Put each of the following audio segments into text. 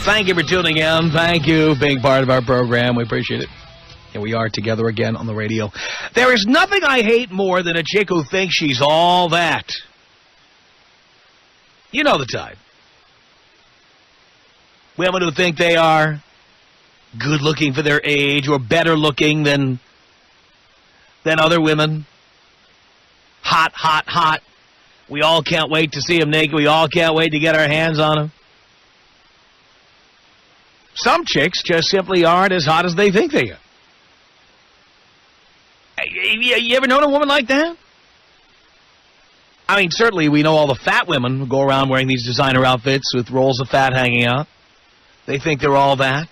Thank you for tuning in. Thank you for being part of our program. We appreciate it. Here we are together again on the radio. There is nothing I hate more than a chick who thinks she's all that. You know the type. Women who think they are good looking for their age or better looking than other women. Hot, hot, hot. We all can't wait to see them naked. We all can't wait to get our hands on them. Some chicks just simply aren't as hot as they think they are. You ever known a woman like that? I mean, certainly we know all the fat women who go around wearing these designer outfits with rolls of fat hanging out. They think they're all that.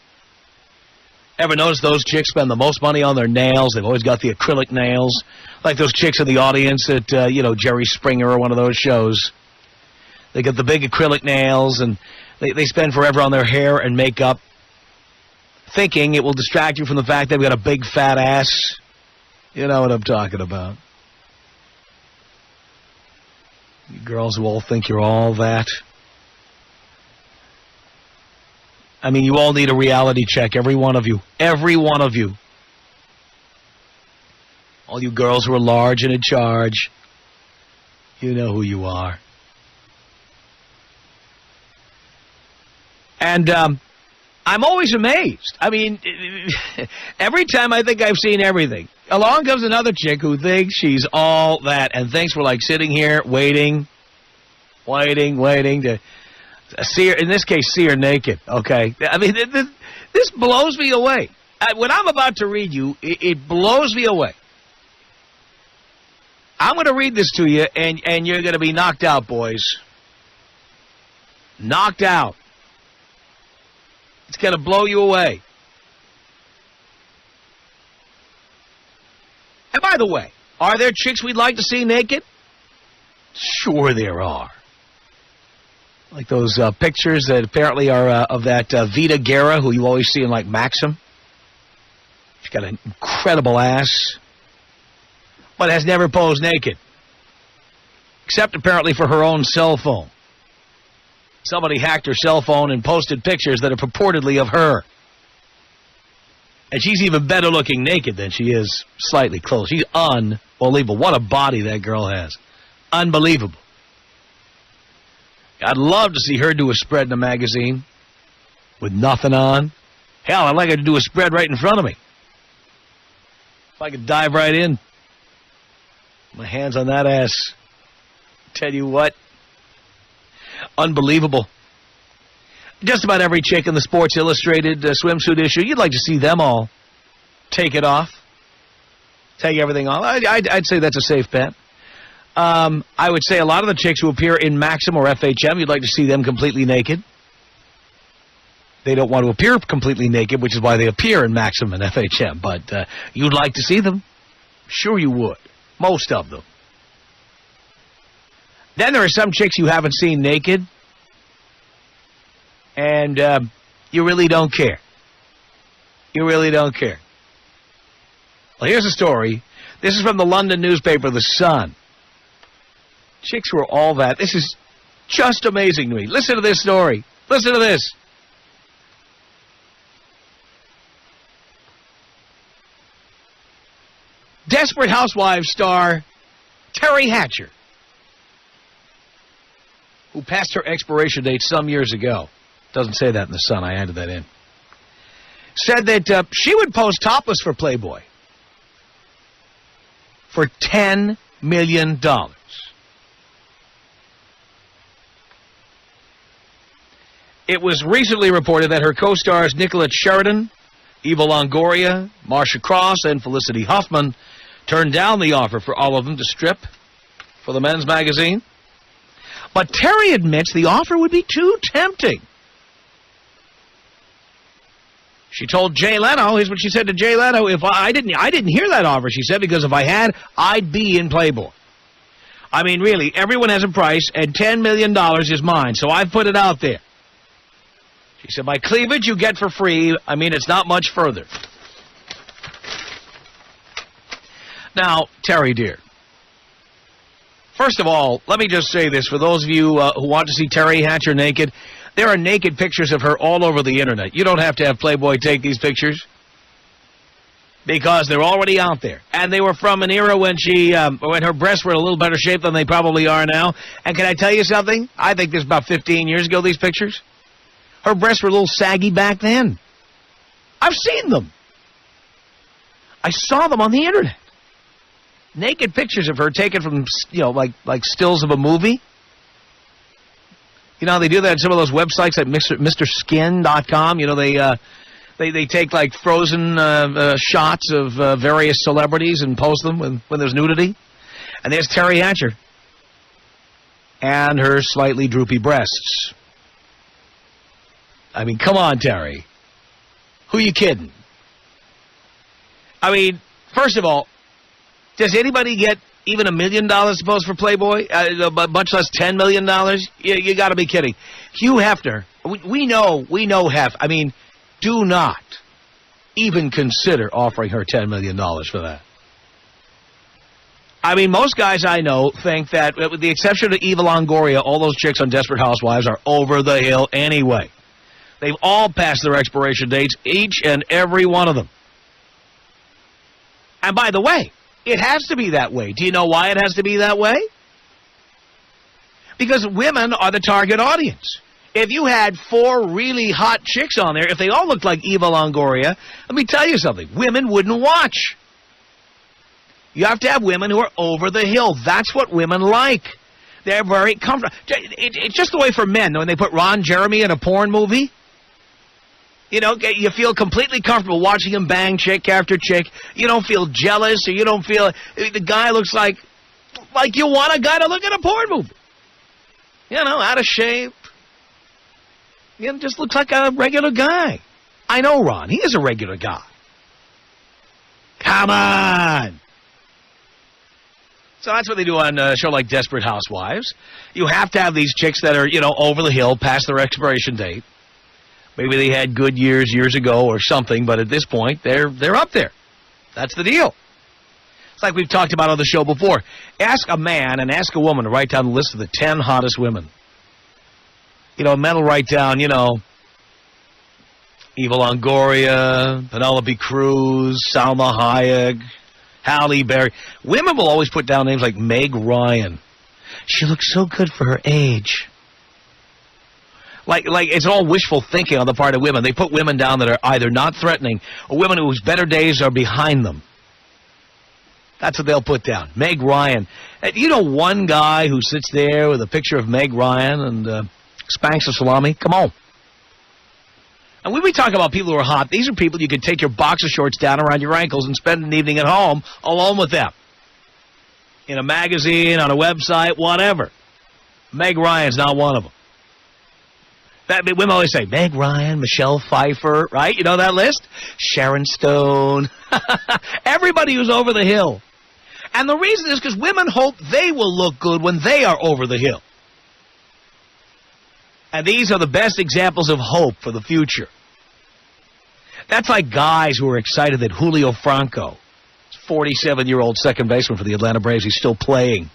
Ever notice those chicks spend the most money on their nails? They've always got the acrylic nails. Like those chicks in the audience at, Jerry Springer or one of those shows. They get the big acrylic nails, and they spend forever on their hair and makeup, thinking it will distract you from the fact they've got a big fat ass. You know what I'm talking about. You girls who all think you're all that. I mean, you all need a reality check, every one of you. Every one of you. All you girls who are large and in charge, you know who you are. And I'm always amazed. I mean, every time I think I've seen everything, along comes another chick who thinks she's all that and thinks we're like sitting here waiting to see her, in this case, see her naked, okay? I mean, this blows me away. What I'm about to read you, it blows me away. I'm going to read this to you, and you're going to be knocked out, boys. Knocked out. It's going to blow you away. And by the way, are there chicks we'd like to see naked? Sure there are. Like those pictures that apparently are of that Vita Guerra, who you always see in, like, Maxim. She's got an incredible ass, but has never posed naked. Except apparently for her own cell phone. Somebody hacked her cell phone and posted pictures that are purportedly of her. And she's even better looking naked than she is slightly clothed. She's unbelievable. What a body that girl has. Unbelievable. I'd love to see her do a spread in a magazine with nothing on. Hell, I'd like her to do a spread right in front of me. If I could dive right in. My hands on that ass. Tell you what. Unbelievable. Just about every chick in the Sports Illustrated swimsuit issue, you'd like to see them all take it off. Take everything off. I'd say that's a safe bet. I would say a lot of the chicks who appear in Maxim or FHM, you'd like to see them completely naked. They don't want to appear completely naked, which is why they appear in Maxim and FHM. But you'd like to see them? Sure you would. Most of them. Then there are some chicks you haven't seen naked, and you really don't care. You really don't care. Well, here's a story. This is from the London newspaper, The Sun. Chicks were all that. This is just amazing to me. Listen to this story. Listen to this. Desperate Housewives star Terry Hatcher, who passed her expiration date some years ago. Doesn't say that in The Sun. I added that in. Said that she would pose topless for Playboy for $10 million. It was recently reported that her co-stars Nicolette Sheridan, Eva Longoria, Marcia Cross, and Felicity Huffman turned down the offer for all of them to strip for the men's magazine. But Terry admits the offer would be too tempting. She told Jay Leno, here's what she said to Jay Leno, I didn't hear that offer, she said, because if I had, I'd be in Playboy. I mean, really, everyone has a price, and $10 million is mine, so I've put it out there. She said, my cleavage you get for free. I mean, it's not much further. Now, Terry, dear, first of all, let me just say this. For those of you who want to see Terry Hatcher naked, There are naked pictures of her all over the internet. You don't have to have Playboy take these pictures because they're already out there. And they were from an era when when her breasts were in a little better shape than they probably are now. And can I tell you something? I think this was about 15 years ago, these pictures. Her breasts were a little saggy back then. I've seen them. I saw them on the internet. Naked pictures of her taken from, like stills of a movie. You know how they do that on some of those websites like MrSkin.com? You know, they take like frozen shots of various celebrities and post them when there's nudity. And there's Terry Hatcher and her slightly droopy breasts. I mean, come on, Terry. Who you kidding? I mean, first of all, does anybody get even $1 million, suppose, for Playboy? Much less $10 million? You got to be kidding. Hugh Hefner, we know Hef. I mean, do not even consider offering her $10 million for that. I mean, most guys I know think that, with the exception of Eva Longoria, all those chicks on Desperate Housewives are over the hill anyway. They've all passed their expiration dates, each and every one of them. And by the way, it has to be that way. Do you know why it has to be that way? Because women are the target audience. If you had 4 really hot chicks on there, if they all looked like Eva Longoria, let me tell you something. Women wouldn't watch. You have to have women who are over the hill. That's what women like. They're very comfortable. It's just the way for men. When they put Ron Jeremy in a porn movie, you know, you feel completely comfortable watching him bang chick after chick. You don't feel jealous, or you don't feel the guy looks like you want a guy to look at a porn movie. You know, out of shape. You know, just looks like a regular guy. I know Ron. He is a regular guy. Come on. So that's what they do on a show like Desperate Housewives. You have to have these chicks that are, you know, over the hill, past their expiration date. Maybe they had good years ago or something, but at this point, they're up there. That's the deal. It's like we've talked about on the show before. Ask a man and ask a woman to write down the list of the 10 hottest women. You know, men will write down, you know, Eva Longoria, Penelope Cruz, Salma Hayek, Halle Berry. Women will always put down names like Meg Ryan. She looks so good for her age. Like it's all wishful thinking on the part of women. They put women down that are either not threatening or women whose better days are behind them. That's what they'll put down. Meg Ryan. You know one guy who sits there with a picture of Meg Ryan and spanks a salami? Come on. And when we talk about people who are hot, these are people you could take your boxer shorts down around your ankles and spend an evening at home alone with them. In a magazine, on a website, whatever. Meg Ryan's not one of them. Women always say, Meg Ryan, Michelle Pfeiffer, right? You know that list? Sharon Stone. Everybody who's over the hill. And the reason is because women hope they will look good when they are over the hill. And these are the best examples of hope for the future. That's like guys who are excited that Julio Franco, 47-year-old second baseman for the Atlanta Braves, he's still playing.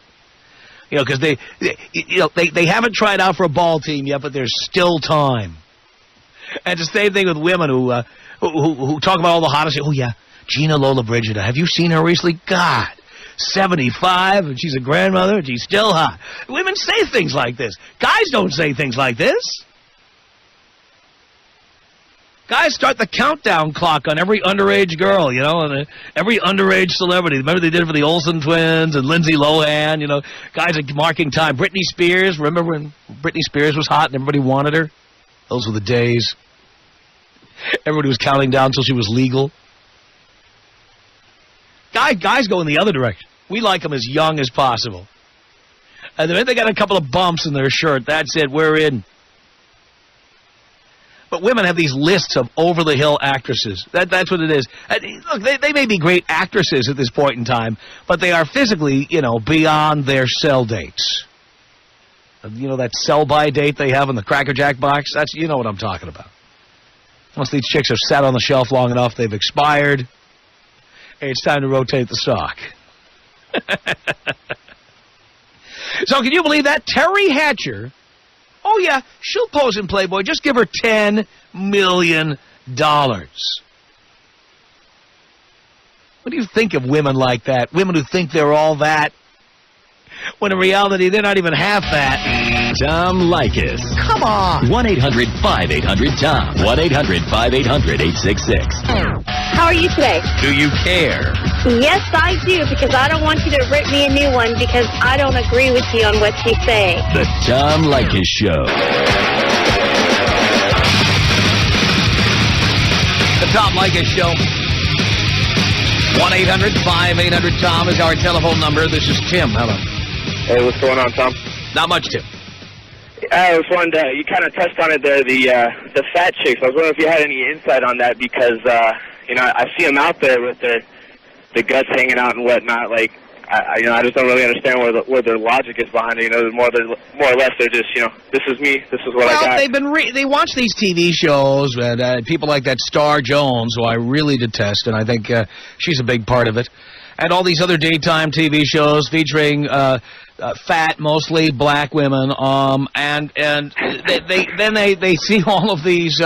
You know, because they haven't tried out for a ball team yet, but there's still time. And it's the same thing with women who talk about all the hottest. Oh yeah, Gina Lollobrigida. Have you seen her recently? God, 75, and she's a grandmother, and she's still hot. Women say things like this. Guys don't say things like this. Guys start the countdown clock on every underage girl, you know, and every underage celebrity. Remember they did it for the Olsen twins and Lindsay Lohan, you know. Guys are marking time. Britney Spears, remember when Britney Spears was hot and everybody wanted her? Those were the days. Everybody was counting down until she was legal. Guys go in the other direction. We like them as young as possible. And then they got a couple of bumps in their shirt. That's it, we're in. But women have these lists of over-the-hill actresses. That's what it is. Look, they may be great actresses at this point in time, but they are physically, you know, beyond their sell dates. You know that sell-by date they have in the Cracker Jack box? That's, you know what I'm talking about. Once these chicks have sat on the shelf long enough, they've expired. It's time to rotate the stock. So can you believe that? Terry Hatcher, Oh, yeah, she'll pose in Playboy. Just give her $10 million. What do you think of women like that? Women who think they're all that, when in reality they're not even half that. Tom Leykis. Come on. 1-800-5800-TOM. 1-800-5800-866. How are you today? Do you care? Yes, I do, because I don't want you to rip me a new one because I don't agree with you on what you say. The Tom Leykis Show. The Tom Leykis Show. 1-800-5800-TOM is our telephone number. This is Tim. Hello. Hey, what's going on, Tom? Not much, Tim. I was wondering, you kind of touched on it there, the fat chicks. I was wondering if you had any insight on that because, I see them out there with the guts hanging out and whatnot. Like, I just don't really understand where their logic is behind it. More or less, they're just, this is me, this is what I got. They watch these TV shows, and people like that Star Jones, who I really detest, and I think she's a big part of it. And all these other daytime TV shows featuring fat, mostly black women, and they see all of these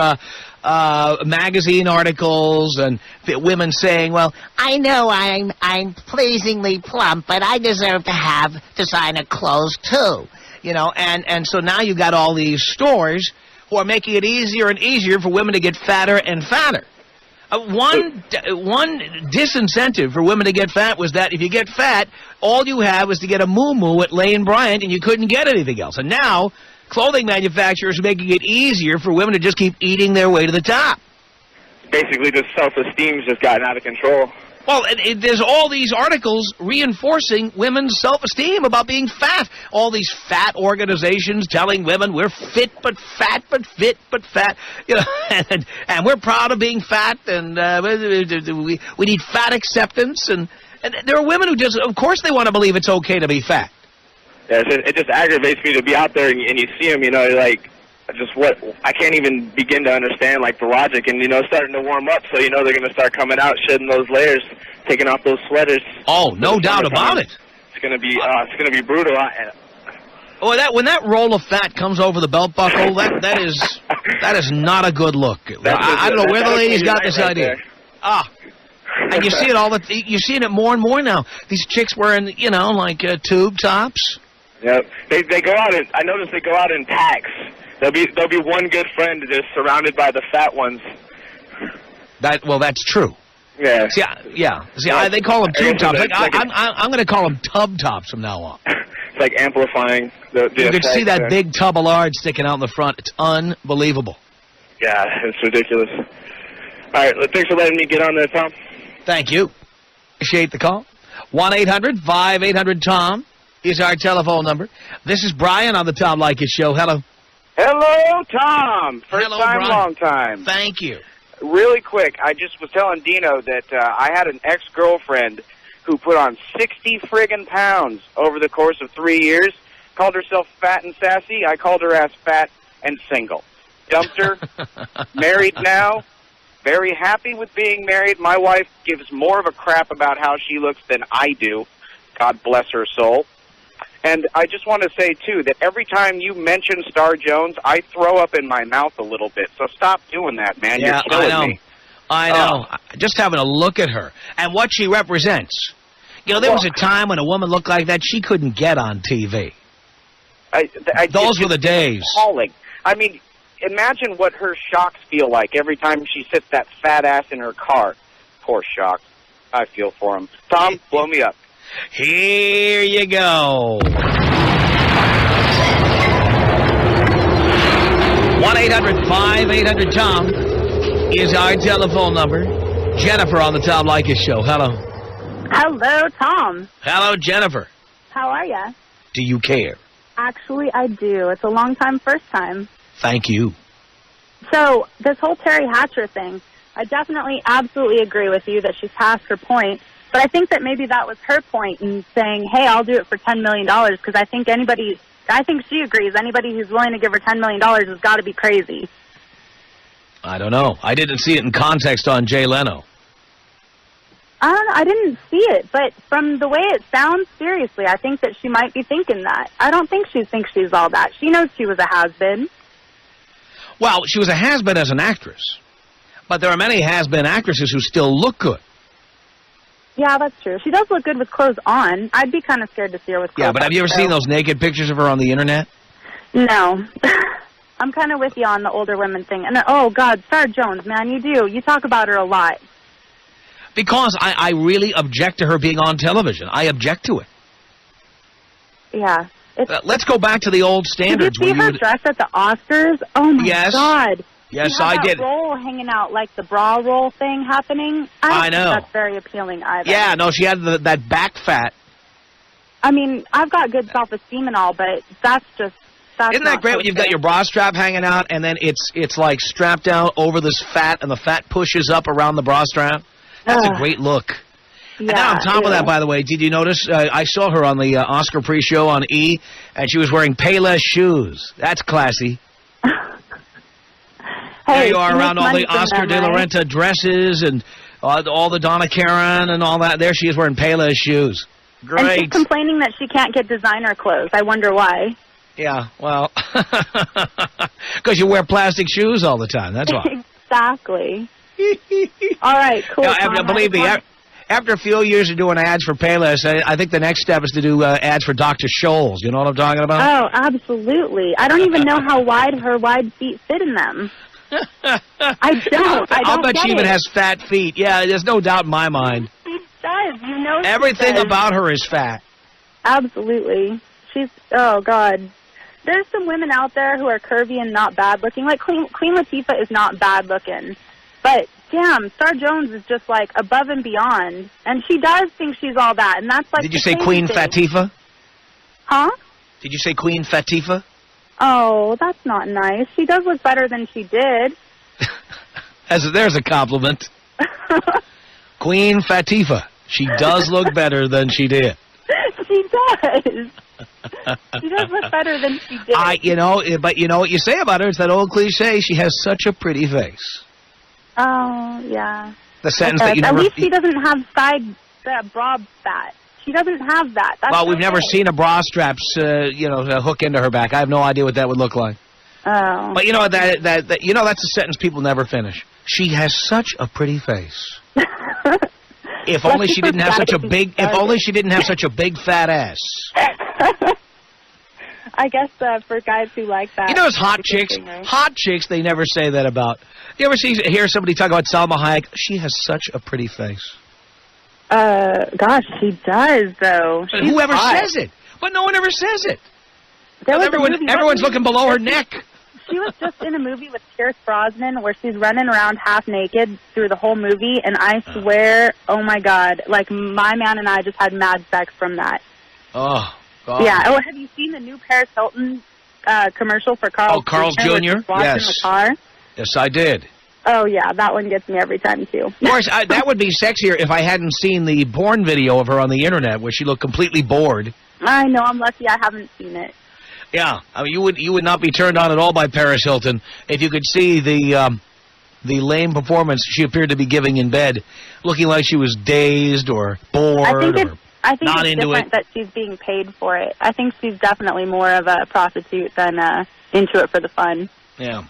magazine articles and women saying, "Well, I know I'm pleasingly plump, but I deserve to have designer clothes too," And so now you got all these stores who are making it easier and easier for women to get fatter and fatter. One disincentive for women to get fat was that if you get fat, all you have is to get a moo-moo at Lane Bryant, and you couldn't get anything else. And now, clothing manufacturers are making it easier for women to just keep eating their way to the top. Basically, just self-esteem's just gotten out of control. Well, there's all these articles reinforcing women's self-esteem about being fat. All these fat organizations telling women we're fit but fat, but fit but fat. And we're proud of being fat, and we need fat acceptance. And there are women who just, of course, they want to believe it's okay to be fat. Yeah, it just aggravates me to be out there and you see them, I can't even begin to understand, the logic, and, starting to warm up, so they're going to start coming out, shedding those layers, taking off those sweaters. Oh, no doubt about it. It's going to be brutal. When that roll of fat comes over the belt buckle, that is not a good look. I don't know where the ladies got this idea. And you see it you're seeing it more and more now. These chicks wearing, tube tops. Yep. They go out I notice they go out in packs. There'll be one good friend just surrounded by the fat ones. That's true. Yeah. See, they call them tube tops. I'm going to call them tub tops from now on. It's like amplifying the You can see that there. big tub of lard sticking out in the front. It's unbelievable. Yeah, it's ridiculous. All right, thanks for letting me get on there, Tom. Thank you. Appreciate the call. 1-800-5800-TOM is our telephone number. This is Brian on the Tom Leykis Show. Hello. Hello, Tom. First Hello, time, Brian. long time. Thank you. Really quick, I just was telling Dino that I had an ex-girlfriend who put on 60 friggin' pounds over the course of 3 years, called herself fat and sassy. I called her ass fat and single. Dumped her, married now, very happy with being married. My wife gives more of a crap about how she looks than I do. God bless her soul. And I just want to say, too, that every time you mention Star Jones, I throw up in my mouth a little bit. So stop doing that, man. Yeah, You're killing me. I know. Just having a look at her and what she represents. There was a time when a woman looked like that she couldn't get on TV. Those were the days. Appalling. I mean, imagine what her shocks feel like every time she sits that fat ass in her car. Poor shocks. I feel for him. Tom, blow me up. Here you go. 1-800-5800-TOM is our telephone number. Jennifer on the Tom Leykis Show. Hello. Hello, Tom. Hello, Jennifer. How are ya? Do you care? Actually, I do. It's a long time, first time. Thank you. So, this whole Terry Hatcher thing, I definitely, absolutely agree with you that she's past her point. But I think that maybe that was her point in saying, hey, I'll do it for $10 million, because I think she agrees. Anybody who's willing to give her $10 million has got to be crazy. I don't know. I didn't see it in context on Jay Leno. I don't know. I didn't see it, but from the way it sounds, seriously, I think that she might be thinking that. I don't think she thinks she's all that. She knows she was a has-been. Well, she was a has-been as an actress. But there are many has-been actresses who still look good. Yeah, that's true. She does look good with clothes on. I'd be kind of scared to see her with clothes on. Yeah, but have you ever seen those naked pictures of her on the Internet? No. I'm kind of with you on the older women thing. And oh, God, Sarah Jones, man, you do. You talk about her a lot. Because I really object to her being on television. I object to it. Yeah. Let's go back to the old standards. Did you see her dress at the Oscars? Oh, my God. Yes, I did. That roll hanging out, like the bra roll thing happening. I know. Think that's very appealing either. Yeah, no, she had that back fat. I mean, I've got good self-esteem and all, but that's just... Isn't that great when you've got your bra strap hanging out and then it's like strapped down over this fat and the fat pushes up around the bra strap? That's a great look. Yeah, and now on top of that, by the way, did you notice, I saw her on the Oscar pre-show on E, and she was wearing Payless shoes. That's classy. There you are around all the Oscar de la Renta dresses and all the Donna Karan and all that. There she is wearing Payless shoes. Great. And she's complaining that she can't get designer clothes. I wonder why. Yeah, well, because you wear plastic shoes all the time. That's why. Exactly. All right, cool. No, believe me, after a few years of doing ads for Payless, I think the next step is to do ads for Dr. Scholl's. You know what I'm talking about? Oh, absolutely. I don't even know how wide her wide feet fit in them. I don't. I'll bet she even has fat feet. Yeah, there's no doubt in my mind. She does. You know, everything about her is fat. Absolutely. She's. Oh God. There's some women out there who are curvy and not bad looking. Like Queen Latifah is not bad looking, but damn, Star Jones is just like above and beyond, and she does think she's all that, and that's like. Did you say Queen Latifah? Huh? Did you say Queen Latifah? Oh, that's not nice. She does look better than she did. There's a compliment. Queen Latifah. She does look better than she did. She does. She does look better than she did. But you know what you say about her? It's that old cliche. She has such a pretty face. Oh, yeah. The sentence that you At never... least she doesn't have bra fat. She doesn't have that. That's well, we've never seen a bra straps, hook into her back. I have no idea what that would look like. Oh. But you know that's a sentence people never finish. She has such a pretty face. If only she didn't have such a big. If only she didn't have such a big fat ass. I guess for guys who like that. You know, as hot chicks, they never say that about. You ever hear somebody talk about Salma Hayek? She has such a pretty face. Gosh, she does though. Whoever says it, but no one ever says it. Everyone's looking below her neck. She was just in a movie with Pierce Brosnan where she's running around half naked through the whole movie, and I swear, oh my God, like my man and I just had mad sex from that. Oh, God. Yeah. Oh, have you seen the new Paris Hilton commercial for Carl's? Oh, Carl's Jr.? Yes. In the car? Yes, I did. Oh, yeah, that one gets me every time, too. Of course, that would be sexier if I hadn't seen the porn video of her on the Internet where she looked completely bored. I know, I'm lucky I haven't seen it. Yeah, I mean, you would not be turned on at all by Paris Hilton if you could see the lame performance she appeared to be giving in bed, looking like she was dazed or bored I think not it's into different it. that she's being paid for it. I think she's definitely more of a prostitute than into it for the fun. Yeah.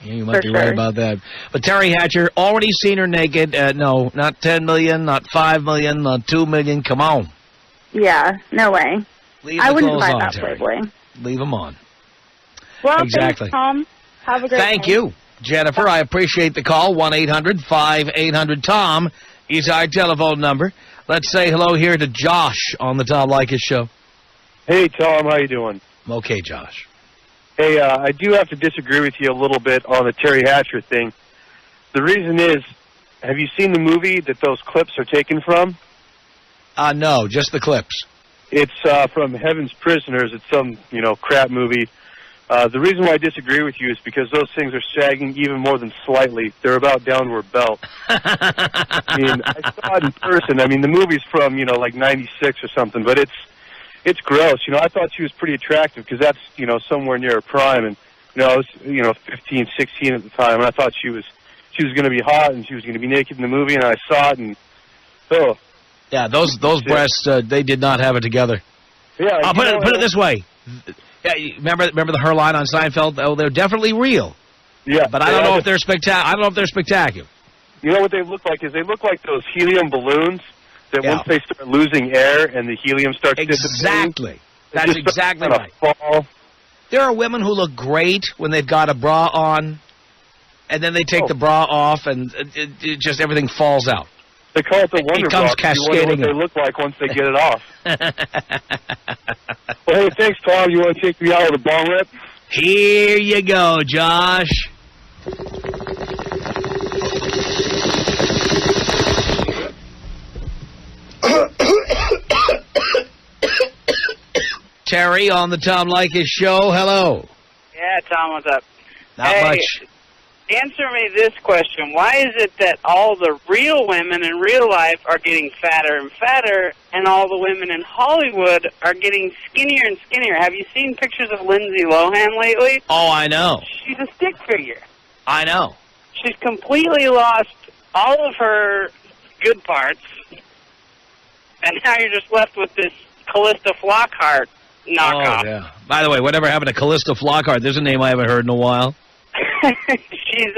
Yeah, you might be right about that. But Terry Hatcher, already seen her naked. No, not $10 million, not $5 million, not $2 million. Come on. Yeah, no way. Leave I the wouldn't clothes buy on, that Terry. Playboy. Leave them on. Well, exactly. Thanks, Tom. Have a great Thank day. you, Jennifer. I appreciate the call. 1-800-5800-TOM is our telephone number. Let's say hello here to Josh on the Tom Leykis Show. Hey, Tom. How you doing? I'm okay, Josh. Hey, I do have to disagree with you a little bit on the Terry Hatcher thing. The reason is, have you seen the movie that those clips are taken from? No, just the clips. It's from Heaven's Prisoners. It's some, crap movie. The reason why I disagree with you is because those things are sagging even more than slightly. They're about down to her belt. I mean, I saw it in person. I mean, the movie's from, like 96 or something, but it's gross. I thought she was pretty attractive because that's, somewhere near her prime. And, I was, 15, 16 at the time, and I thought she was going to be hot and she was going to be naked in the movie, and I saw it, and Oh. Yeah, those breasts, they did not have it together. Yeah. I'll put it this way. Yeah, remember the her line on Seinfeld? Oh, they're definitely real. Yeah. But I don't know if they're spectacular. You know what they look like is they look like those helium balloons that once they start losing air and the helium starts dissipating. Exactly. That's exactly right. Fall. There are women who look great when they've got a bra on, and then they take the bra off, and it just everything falls out. They call it the wonder bra. It comes cascading. You wonder what they look like once they get it off. Well, hey, thanks, Tom. You want to take me out of the bong rip? Here you go, Josh. Terry on the Tom Leykis show. Hello. Yeah, Tom, what's up? Not much. Answer me this question. Why is it that all the real women in real life are getting fatter and fatter, and all the women in Hollywood are getting skinnier and skinnier? Have you seen pictures of Lindsay Lohan lately? Oh, I know. She's a stick figure. I know. She's completely lost all of her good parts, and now you're just left with this Callista Flockhart knockoff. Oh, yeah. By the way, whatever happened to Callista Flockhart? There's a name I haven't heard in a while. She's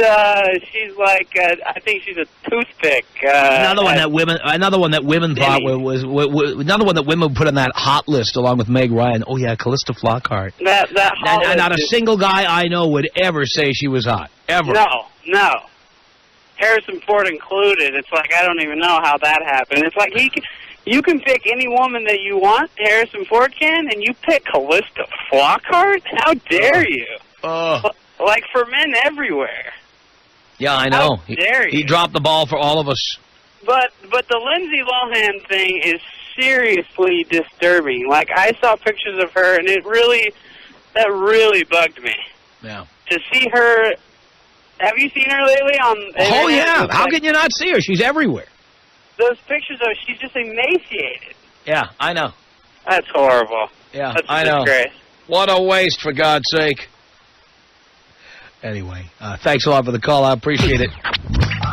like I think she's a toothpick. Another one that women thought was another one that women put on that hot list along with Meg Ryan. Oh yeah, Callista Flockhart. That hot not a single guy I know would ever say she was hot. Ever. No. Harrison Ford included. It's like I don't even know how that happened. It's like you can pick any woman that you want. Harrison Ford can, and you pick Callista Flockhart. How dare you? Like for men everywhere. Yeah, I know. How dare you? He dropped the ball for all of us. But the Lindsay Lohan thing is seriously disturbing. Like I saw pictures of her, and that really bugged me. Yeah. To see her. Have you seen her lately on? Oh yeah. How can you not see her? She's everywhere. Those pictures of she's just emaciated. Yeah, I know. That's horrible. Yeah, That's I know. Disgrace. What a waste, for God's sake. Anyway, thanks a lot for the call. I appreciate it.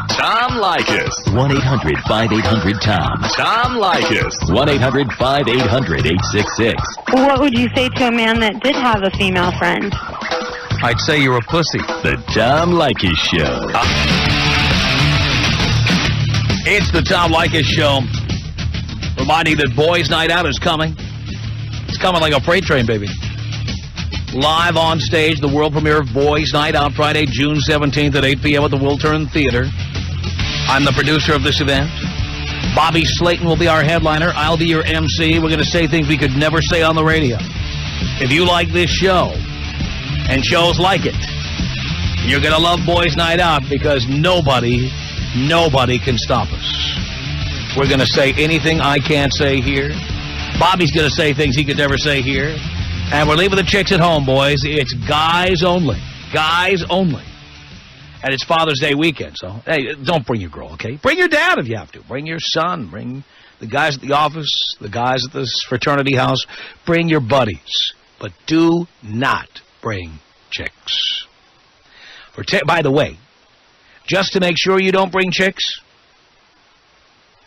Tom Leykis. 1-800-5800-TOM. Tom Leykis. 1-800-5800-866. What would you say to a man that did have a female friend? I'd say you're a pussy. The Tom Leykis Show. It's the Tom Leykis Show. Reminding that Boys Night Out is coming. It's coming like a freight train, baby. Live on stage, the world premiere of Boys Night Out, Friday, June 17th at 8 p.m. at the Wiltern Theater. I'm the producer of this event. Bobby Slayton will be our headliner. I'll be your MC. We're going to say things we could never say on the radio. If you like this show and shows like it, you're going to love Boys Night Out because nobody can stop us. We're going to say anything I can't say here. Bobby's going to say things he could never say here. And we're leaving the chicks at home, boys. It's guys only. Guys only. And it's Father's Day weekend, so, hey, don't bring your girl, okay? Bring your dad if you have to. Bring your son. Bring the guys at the office, the guys at this fraternity house. Bring your buddies. But do not bring chicks. By the way, just to make sure you don't bring chicks,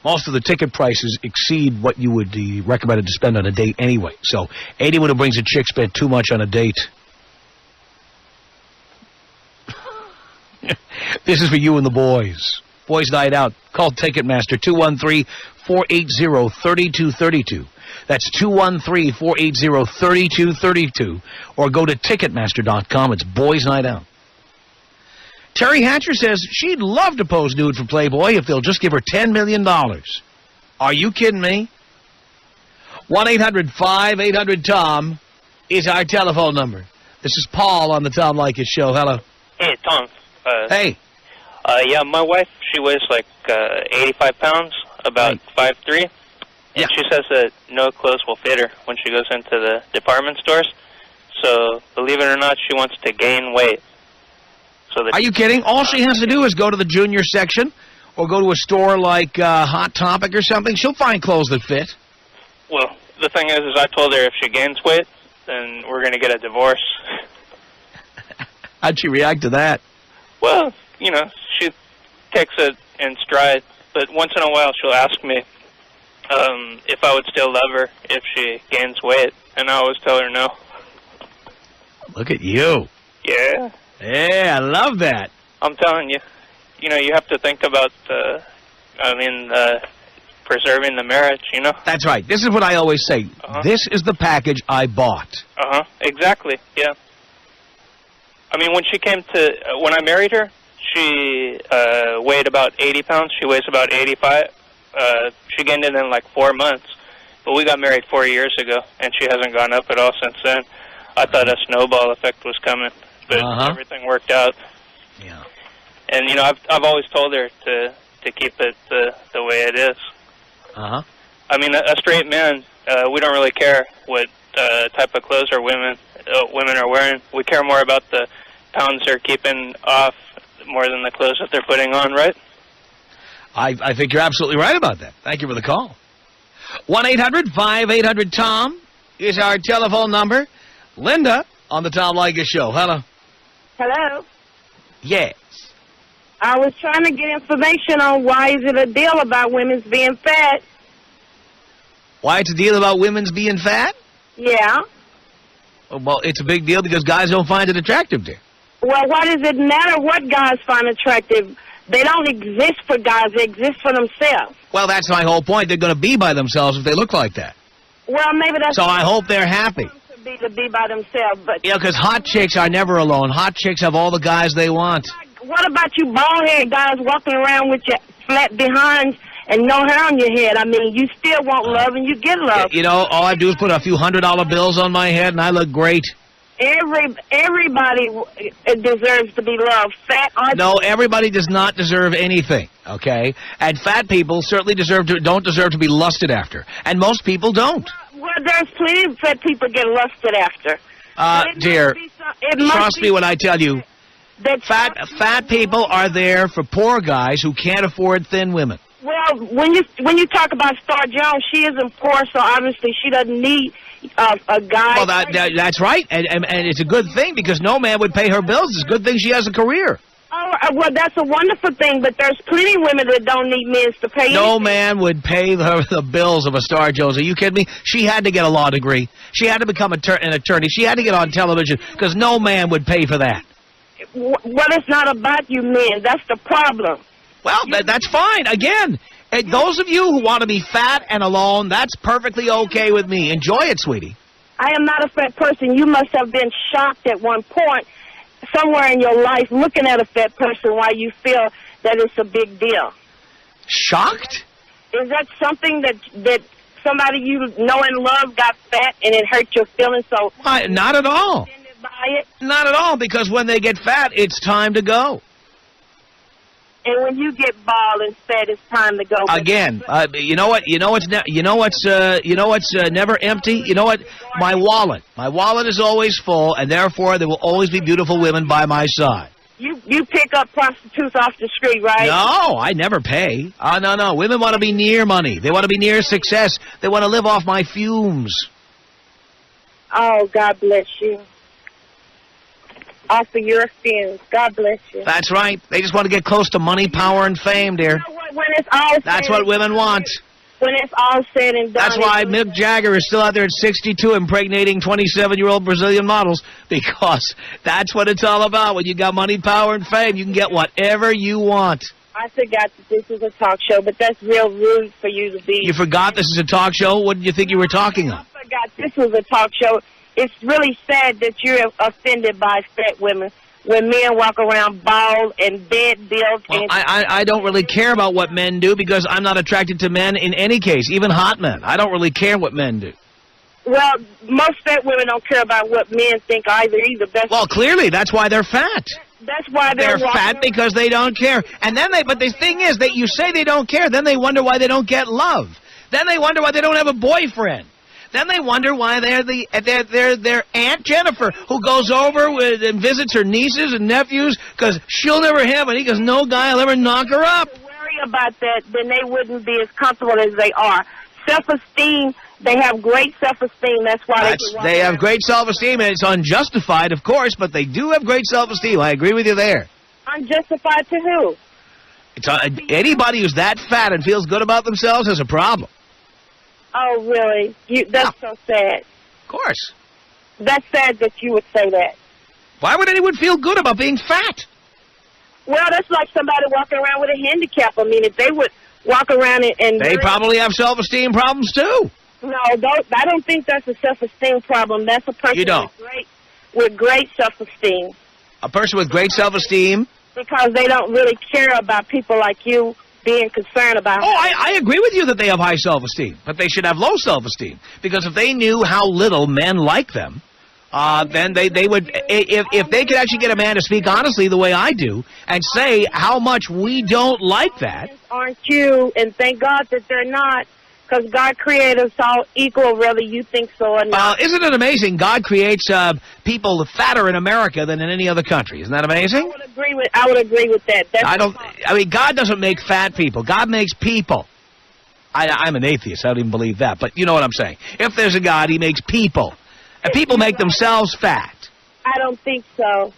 most of the ticket prices exceed what you would be recommended to spend on a date anyway. So anyone who brings a chick spent too much on a date. This is for you and the boys. Boys Night Out. Call Ticketmaster 213-480-3232. That's 213-480-3232. Or go to Ticketmaster.com. It's Boys Night Out. Terry Hatcher says she'd love to pose nude for Playboy if they'll just give her $10 million. Are you kidding me? 1-800-5800-TOM is our telephone number. This is Paul on the Tom Leykis Show. Hello. Hey, Tom. Hey. Yeah, my wife, she weighs like 85 pounds, about 5'3". And she says that no clothes will fit her when she goes into the department stores. So, believe it or not, she wants to gain weight. Are you kidding? All she has to do is go to the junior section or go to a store like Hot Topic or something. She'll find clothes that fit. Well, the thing is I told her if she gains weight, then we're going to get a divorce. How'd she react to that? Well, you know, she takes it in stride. but once in a while she'll ask me if I would still love her if she gains weight, and I always tell her no. Look at you. Yeah. Yeah, I love that. I'm telling you, you have to think about, preserving the marriage, That's right. This is what I always say. This is the package I bought. Exactly, yeah. I mean, when I married her, she weighed about 80 pounds. She weighs about 85. She gained it in like 4 months. But we got married 4 years ago, and she hasn't gone up at all since then. I thought a snowball effect was coming, but everything worked out. Yeah. And, I've always told her to keep it the way it is. I mean, a straight man, we don't really care what type of clothes or women are wearing. We care more about the pounds they're keeping off more than the clothes that they're putting on, right? I think you're absolutely right about that. Thank you for the call. 1-800-5800-TOM is our telephone number. Linda on the Tom Leykis Show. Hello. Hello. Yes. I was trying to get information on why is it a deal about women's being fat. Why it's a deal about women's being fat? Yeah. Well, it's a big deal because guys don't find it attractive, dear. Well, why does it matter what guys find attractive? They don't exist for guys. They exist for themselves. Well, that's my whole point. They're going to be by themselves if they look like that. Well, maybe that's... So I hope they're happy. To be by themselves, but... Yeah, because hot chicks are never alone. Hot chicks have all the guys they want. What about you bald-headed guys walking around with your flat behinds and no hair on your head? I mean, you still want love and you get love. All I do is put a few $100 bills on my head and I look great. Everybody deserves to be loved. Fat or... No, everybody does not deserve anything, okay? And fat people certainly don't deserve to be lusted after. And most people don't. Well, there's plenty of fat people get lusted after. Dear, trust me when I tell you, fat people are there for poor guys who can't afford thin women. Well, when you talk about Star Jones, she isn't poor, so obviously she doesn't need a guy. Well, that's right, and it's a good thing because no man would pay her bills. It's a good thing she has a career. Oh, well, that's a wonderful thing, but there's plenty of women that don't need men to pay. No man would pay her the bills of a Star Jones. Are you kidding me? She had to get a law degree. She had to become an attorney. She had to get on television because no man would pay for that. Well, it's not about you men. That's the problem. Well, that's fine. Again, those of you who want to be fat and alone, that's perfectly okay with me. Enjoy it, sweetie. I am not a fat person. You must have been shocked at one point somewhere in your life looking at a fat person why you feel that it's a big deal. Shocked? Is that something that somebody you know and love got fat and it hurt your feelings? So not at all. Not at all, because when they get fat, it's time to go. And when you get bald and fat, it's time to go. Again, you know what? You know what's never empty. You know what? My wallet. My wallet is always full, and therefore there will always be beautiful women by my side. You pick up prostitutes off the street, right? No, I never pay. No. Women want to be near money. They want to be near success. They want to live off my fumes. Oh, God bless you. Off of your fumes. God bless you. That's right. They just want to get close to money, power, and fame, dear. You know what? When it's all That's what women want. When it's all said and done. That's why Mick Jagger is still out there at 62 impregnating 27-year-old Brazilian models, because that's what it's all about. When you got money, power, and fame, you can get whatever you want. I forgot that this is a talk show, but that's real rude for you to be. You forgot this is a talk show? What did you think you were talking on? I forgot this was a talk show. It's really sad that you're offended by fat women when men walk around bald and dead built. Well, I don't really care about what men do because I'm not attracted to men in any case, even hot men. I don't really care what men do. Well, most fat women don't care about what men think either. Well, clearly, that's why they're fat. That's why they're fat because they don't care. And then but the thing is that you say they don't care, then they wonder why they don't get love. Then they wonder why they don't have a boyfriend. Then they wonder why their Aunt Jennifer, who goes over and visits her nieces and nephews, because she'll never have it. Because no guy will ever knock her up. If they worry about that, then they wouldn't be as comfortable as they are. Self-esteem, they have great self-esteem. That's why they have great self-esteem, and it's unjustified, of course, but they do have great self-esteem. I agree with you there. Unjustified to who? Anybody who's that fat and feels good about themselves has a problem. Oh, really? That's so sad. Of course. That's sad that you would say that. Why would anyone feel good about being fat? Well, that's like somebody walking around with a handicap. I mean, if they would walk around and They probably have self-esteem problems, too. No, I don't think that's a self-esteem problem. That's a person You don't. with great self-esteem. A person with great self-esteem? Because they don't really care about people like you being concerned about... Oh, I agree with you that they have high self-esteem, but they should have low self-esteem. Because if they knew how little men like them, then they would... If they could actually get a man to speak honestly the way I do and say how much we don't like that... Aren't you? And thank God that they're not. Because God created us all equal, whether you think so or not. Well, isn't it amazing? God creates people fatter in America than in any other country. Isn't that amazing? I would agree with that. I mean, God doesn't make fat people. God makes people. I'm an atheist. I don't even believe that. But you know what I'm saying. If there's a God, he makes people. And people make themselves fat. I don't think so.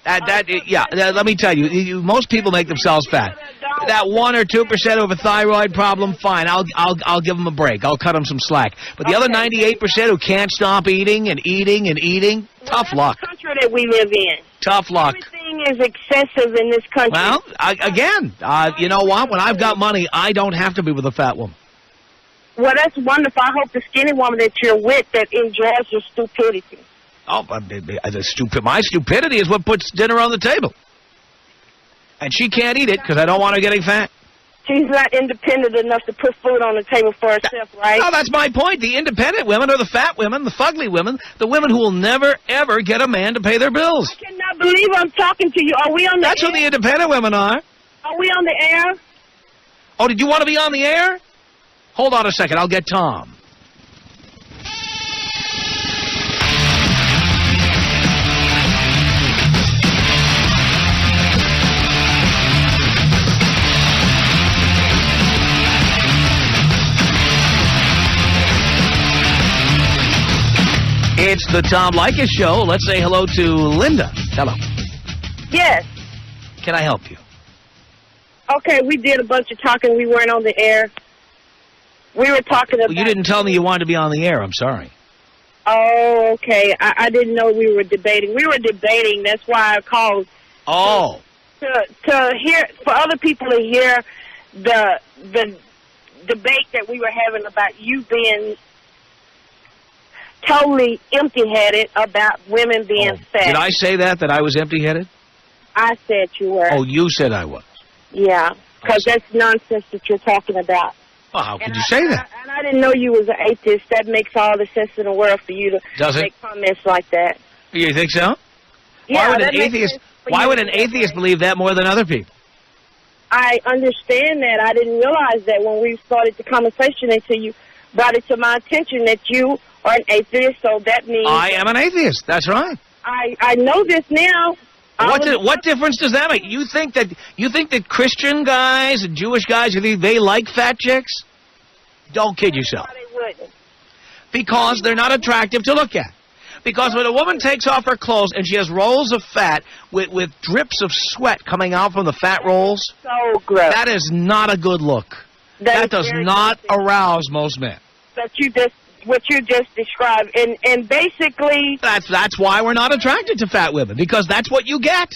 Let me tell you, most people make themselves fat. That 1 or 2% of a thyroid problem, fine. I'll give them a break. I'll cut them some slack. But the other 98% who can't stop eating and eating and eating, tough luck. That's the country that we live in. Tough luck. Everything is excessive in this country. Well, you know what? When I've got money, I don't have to be with a fat woman. Well, that's wonderful. I hope the skinny woman that you're with that enjoys your stupidity. Oh, my stupidity is what puts dinner on the table. And she can't eat it because I don't want her getting fat. She's not independent enough to put food on the table for herself, right? No, that's my point. The independent women are the fat women, the fugly women, the women who will never, ever get a man to pay their bills. I cannot believe I'm talking to you. Are we on the That's air? who the independent women are. Are we on the air? Oh, did you want to be on the air? Hold on a second. I'll get Tom. It's the Tom Leykis Show. Let's say hello to Linda. Hello. Yes. Can I help you? Okay, we did a bunch of talking. We weren't on the air. We were talking about... Well, you didn't tell me you wanted to be on the air. I'm sorry. Oh, okay. I didn't know we were debating. We were debating. That's why I called. Oh. To hear, for other people to hear the debate that we were having about you being totally empty-headed about women being fat. Did I say that I was empty-headed? I said you were. Oh, you said I was. Yeah, because that's nonsense that you're talking about. Well, how could you say that? And I didn't know you was an atheist. That makes all the sense in the world for you to make comments like that. You think so? Yeah, why would an atheist believe that more than other people? I understand that. I didn't realize that when we started the conversation until you brought it to my attention that you are an atheist, so that means... I am an atheist. That's right. I know this now. What difference does that make? You think that Christian guys and Jewish guys, you think they like fat chicks? Don't kid yourself. They wouldn't. Because they're not attractive to look at. Because when a woman takes off her clothes and she has rolls of fat with drips of sweat coming out from the fat rolls, so gross. That is not a good look. That does not arouse most men. What you just described, and basically... That's why we're not attracted to fat women, because that's what you get.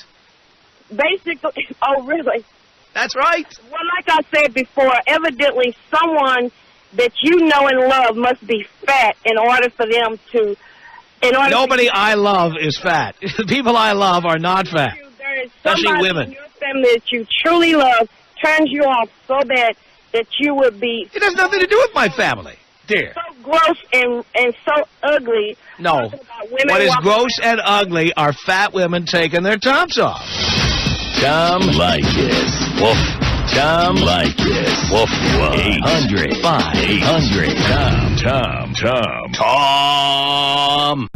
Basically, oh, really? That's right. Well, like I said before, evidently someone that you know and love must be fat in order for them to... Nobody I love is fat. The people I love are not fat, especially women. In your family that you truly love turns you off so bad that you would be... It has nothing to do with my family, dear. So gross and so ugly. No. What is gross and ugly are fat women taking their tops off. Tom Leykis. Woof. Tom Leykis. Woof. 800-5800. Tom.